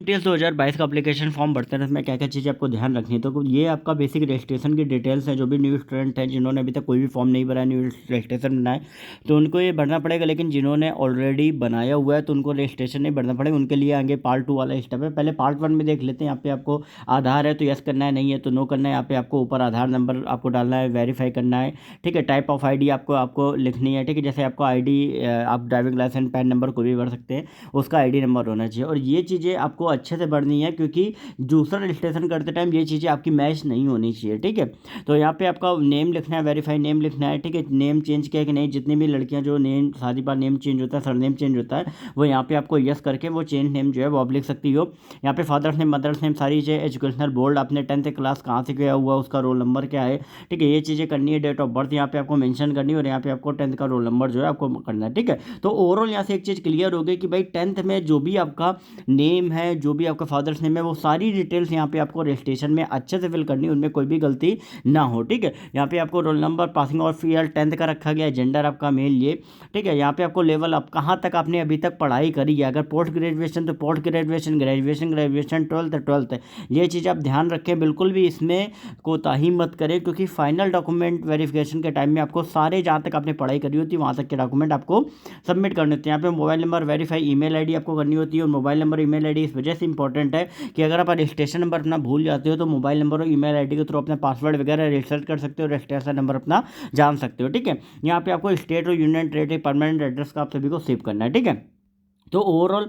Details 2022 का application form भरते हैं, उसमें क्या क्या चीज़ें आपको ध्यान रखनी है। तो ये आपका बेसिक रजिस्ट्रेशन की डिटेल्स हैं। जो भी न्यू स्टूडेंट हैं जिन्होंने अभी तक कोई भी फॉर्म नहीं भरा है, न्यू रजिस्ट्रेशन बनाए, तो उनको ये भरना पड़ेगा। लेकिन जिन्होंने ऑलरेडी बनाया हुआ है तो उनको रजिस्ट्रेशन नहीं भरना पड़ेगा, उनके लिए आगे पार्ट 2 वाला स्टेप है। पहले पार्ट 1 में देख लेते हैं। यहाँ पे आपको आधार है तो यस करना है, नहीं है तो नो करना है। यहाँ पे आपको ऊपर आधार नंबर आपको डालना है, वेरीफाई करना है, ठीक है। टाइप ऑफ आई डी आपको आपको लिखनी है, ठीक है। जैसे आपको आई डी, आप ड्राइविंग लाइसेंस, पैन नंबर कोई भी भर सकते हैं, उसका आईडी नंबर होना चाहिए। और ये चीज़ें आपको अच्छे से भरनी है, क्योंकि दूसरा रजिस्ट्रेशन करते टाइम ये चीज़ें आपकी मैच नहीं होनी चाहिए, ठीक है। तो यहाँ पे आपका नेम लिखना है, वेरीफाई नेम लिखना है, ठीक है। नेम चेंज किया कि नहीं, जितनी भी लड़कियाँ जो नेम शादी बार नेम चेंज होता है, सरनेम चेंज होता है, वो यहाँ पे आपको यस करके वो चेंज नेम जो है वो आप लिख सकती हो। यहाँ पे फादर्स नेम, मदर्स नेम, सारी चीज़ें, एजुकेशनल बोर्ड, आपने 10th क्लास कहाँ से किया हुआ, उसका रोल नंबर क्या है, ठीक है। ये चीज़ें करनी है। डेट ऑफ बर्थ यहाँ पे आपको मेंशन करनी है, और यहाँ पे आपको 10th का रोल नंबर जो है आपको करना है, ठीक है। तो ओवरऑल यहाँ से एक चीज़ क्लियर हो गई कि भाई 10th में जो भी आपका नेम है, जो भी आपका फादर्स नेम है, वो सारी डिटेल्स यहाँ पे आपको रजिस्ट्रेशन में अच्छे से फिल करनी है, उनमें कोई भी गलती ना हो, ठीक है। यहाँ पे आपको roll number, passing out year 10th का रखा गया है, जेंडर आपका मेल, ये ठीक है। यहाँ पे आपको लेवल, आप कहाँ तक आपने अभी तक पढ़ाई करी है। अगर पोस्ट ग्रेजुएशन तो post graduation, graduation graduation, twelfth, ये चीज़ आप ध्यान रखें। बिल्कुल भी इसमें कोताही मत करें, क्योंकि फाइनल डॉक्यूमेंट वेरिफिकेशन के टाइम में आपको सारे जहाँ तक आपने पढ़ाई करी होती है वहाँ तक के डॉक्यूमेंट आपको सबमिट करने होते हैं। यहाँ पे mobile number verify, email ID आपको करनी होती है। और मोबाइल नंबर ईमेल आईडी इस वजह से इंपॉर्टेंट है कि अगर आप रजिस्ट्रेशन नंबर अपना भूल जाते हो तो मोबाइल नंबर और ईमेल आईडी के थ्रू अपना पासवर्ड वगैरह रिसेट कर सकते हो, रजिस्ट्रेशन नंबर अपना जान सकते हो, ठीक है। यहाँ पे आपको स्टेट और यूनियन टेरेटरी परमानेंट एड्रेस का आप सभी को सेव करना है, ठीक है। तो ओवरऑल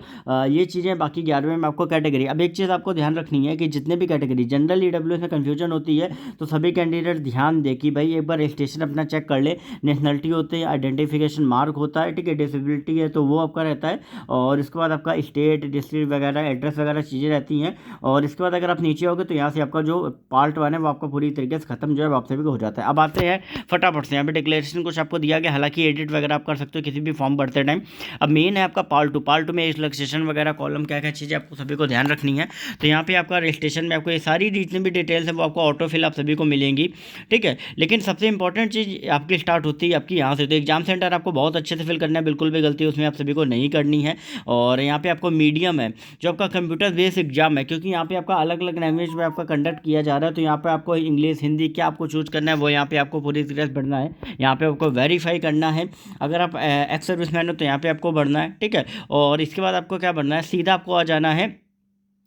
ये चीज़ें। बाकी 11वें में आपको कैटेगरी, अब एक चीज़ आपको ध्यान रखनी है कि जितने भी कैटेगरी जनरल ईडब्ल्यूएस में कन्फ्यूजन होती है, तो सभी कैंडिडेट ध्यान दे कि भाई एक बार रजिस्ट्रेशन अपना चेक कर ले। नेशनलिटी होती है, आइडेंटिफिकेशन मार्क होता है, ठीक है। डिसेबिलिटी है तो वो आपका रहता है, और इसके बाद आपका स्टेट, डिस्ट्रिक्ट वगैरह, एड्रेस वगैरह चीज़ें रहती हैं। और इसके बाद अगर आप नीचे होगे तो यहाँ से आपका जो पार्ट 1 है वो आपका पूरी तरीके से खत्म जो है वो आप सभी को हो जाता है। अब आते हैं फटाफट से, यहाँ पे डिक्लेरेशन कुछ आपको दिया गया, हालांकि एडिट वगैरह आप कर सकते हो किसी भी फॉर्म भरते टाइम। अब मेन है आपका पार्ट 2 में रजिस्ट्रेशन वगैरह कॉलम, क्या क्या चीज़ें आपको सभी को ध्यान रखनी है। तो यहाँ पे आपका रजिस्ट्रेशन में आपको ये सारी जितनी भी डिटेल्स है वो आपको ऑटो फिल आप सभी को मिलेंगी, ठीक है। लेकिन सबसे इंपॉर्टेंट चीज़ आपकी स्टार्ट होती है आपकी यहाँ से। तो एग्जाम सेंटर आपको बहुत अच्छे से फिल करना है, बिल्कुल भी गलती उसमें आप सभी को नहीं करनी है। और यहाँ पे आपको मीडियम है जो आपका कंप्यूटर बेस्ड एग्जाम है, क्योंकि यहाँ पे आपका अलग अलग लैंग्वेज में आपका कंडक्ट किया जा रहा है। तो यहाँ पे आपको इंग्लिश, हिंदी क्या आपको चूज करना है वो यहाँ पे आपको पूरी तरह से भरना है। यहाँ पे आपको वेरीफाई करना है। अगर आप एक्स सर्विसमैन हो तो यहाँ पे आपको भरना है, ठीक है। और इसके बाद आपको क्या भरना है, सीधा आपको आ जाना है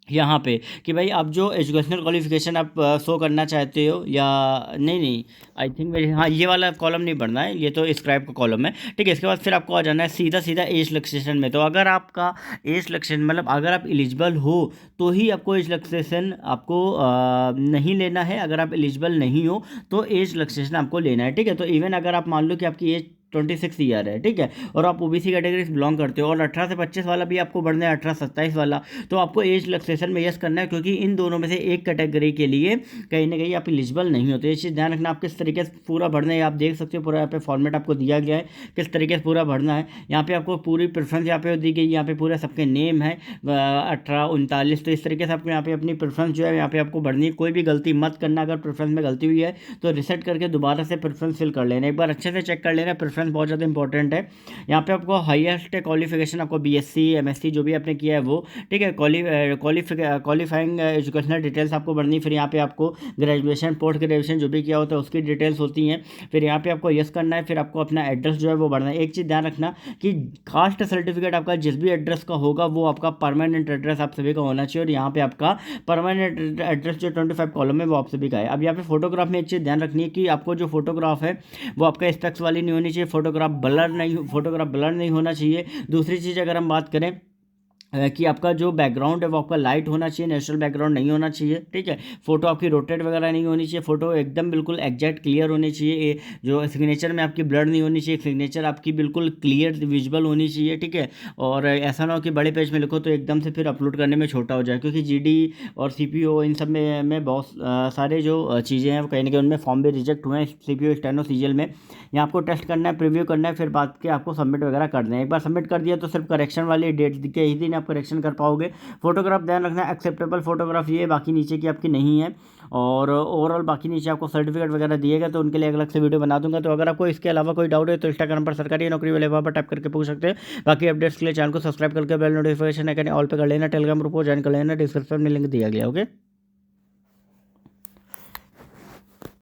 यहाँ पे कि भाई आप जो एजुकेशनल क्वालिफिकेशन आप शो करना चाहते हो, या नहीं, आई थिंक मेरे, हाँ, ये वाला कॉलम नहीं भरना है, ये तो स्क्राइब का कॉलम है, ठीक है। इसके बाद फिर आपको आ जाना है सीधा सीधा एज रिलैक्सेशन में। तो अगर आपका एज रिलैक्सेशन मतलब अगर आप एलिजिबल हो तो ही आपको एज रिलैक्सेशन आपको नहीं लेना है। अगर आप एलिजिबल नहीं हो तो एज रिलैक्सेशन आपको लेना है, ठीक है। तो इवन अगर आप मान लो कि आपकी एज 26 ईयर है, ठीक है, और आप ओबीसी कैटेगरी से बिलोंग करते हो, और 18 से 25 वाला भी आपको बढ़ना है, 18 से 27 वाला, तो आपको एज रिलैक्सेशन में यस करना है, क्योंकि इन दोनों में से एक कैटेगरी के लिए कहीं ना कहीं आप एलिजिबल नहीं होते। ये चीज़ ध्यान रखना। आप किस तरीके से पूरा भरना है आप देख सकते हो, पूरा यहाँ पे फॉर्मेट आपको दिया गया है किस तरीके से पूरा भरना है। यहाँ पे आपको पूरी प्रेफरेंस यहाँ पे दी गई, यहाँ पे पूरे सबके नेम है 18 39। तो इस तरीके से आपको यहाँ पे अपनी प्रेफरेंस जो है यहाँ पे आपको भरनी है। कोई भी गलती मत करना, अगर प्रेफरेंस में गलती हुई है तो रिसेट करके दोबारा से प्रेफरेंस फिल कर लेना, एक बार अच्छे से चेक कर लेना। प्रेफरेंस बहुत ज़्यादा इंपॉर्टेंट है। यहाँ पे आपको हाईएस्ट क्वालिफिकेशन आपको बीएससी, एमएससी जो भी आपने किया है वो, ठीक है। क्वालिफाइंग एजुकेशनल डिटेल्स आपको भरनी। फिर यहाँ पे आपको ग्रेजुएशन, पोस्ट ग्रेजुएशन जो भी किया होता है उसकी डिटेल्स होती हैं। फिर यहाँ पे आपको यस करना है। फिर आपको अपना एड्रेस जो है वो भरना है। एक चीज़ ध्यान रखना कि कास्ट सर्टिफिकेट आपका जिस भी एड्रेस का होगा वो आपका परमानेंट एड्रेस आप सभी का होना चाहिए। और यहाँ पे आपका परमानेंट एड्रेस जो 25 कॉलम है वो आप सभी का है। अब यहाँ पे फोटोग्राफ में एक चीज़ ध्यान रखनी है कि आपको जो फोटोग्राफ है वो आपका स्पेक्स वाली नहीं होनी चाहिए, फोटोग्राफ ब्लर नहीं होना चाहिए। दूसरी चीज़ अगर हम बात करें कि आपका जो बैकग्राउंड है वो आपका लाइट होना चाहिए, नेचुरल बैकग्राउंड नहीं होना चाहिए, ठीक है। फोटो आपकी रोटेट वगैरह नहीं होनी चाहिए, फोटो एकदम बिल्कुल एग्जैक्ट क्लियर होनी चाहिए। जो सिग्नेचर में आपकी ब्लर नहीं होनी चाहिए, सिग्नेचर आपकी बिल्कुल क्लियर विजिबल होनी चाहिए, ठीक है। और ऐसा ना हो कि बड़े पेज में लिखो तो एकदम से फिर अपलोड करने में छोटा हो जाए, क्योंकि जीडी और सीपीओ इन सब में बहुत सारे जो चीज़ें हैं वो कहीं ना कहीं उनमें फॉर्म भी रिजेक्ट हुए हैं, सीपीओ, स्टेनो, सीजीएल में। यहाँ आपको टेस्ट करना है, प्रीव्यू करना है, फिर बात के आपको सबमिट वगैरह कर देना है। एक बार सबमिट कर दिया तो सिर्फ करेक्शन वाली डेट के ही दिन आप करेक्शन कर पाओगे। फोटोग्राफ ध्यान रखना एक्सेप्टेबल फोटोग्राफ ये, बाकी नीचे की आपकी नहीं है। और ओवरऑल बाकी नीचे आपको सर्टिफिकेट वगैरह दिएगा, तो उनके लिए अलग से वीडियो बना दूंगा। तो अगर आपको इसके अलावा कोई डाउट है तो इंस्टाग्राम पर सरकारी नौकरी वाले वहाँ पर टाइप करके पूछ सकते हैं। बाकी अपडेट्स के लिए चैनल को सब्सक्राइब करके बेल नोटिफिकेशन आइकन ऑल पे कर लेना। टेलीग्राम ग्रुप को ज्वाइन कर लेना, डिस्क्रिप्शन में लिंक दिया गया। ओके।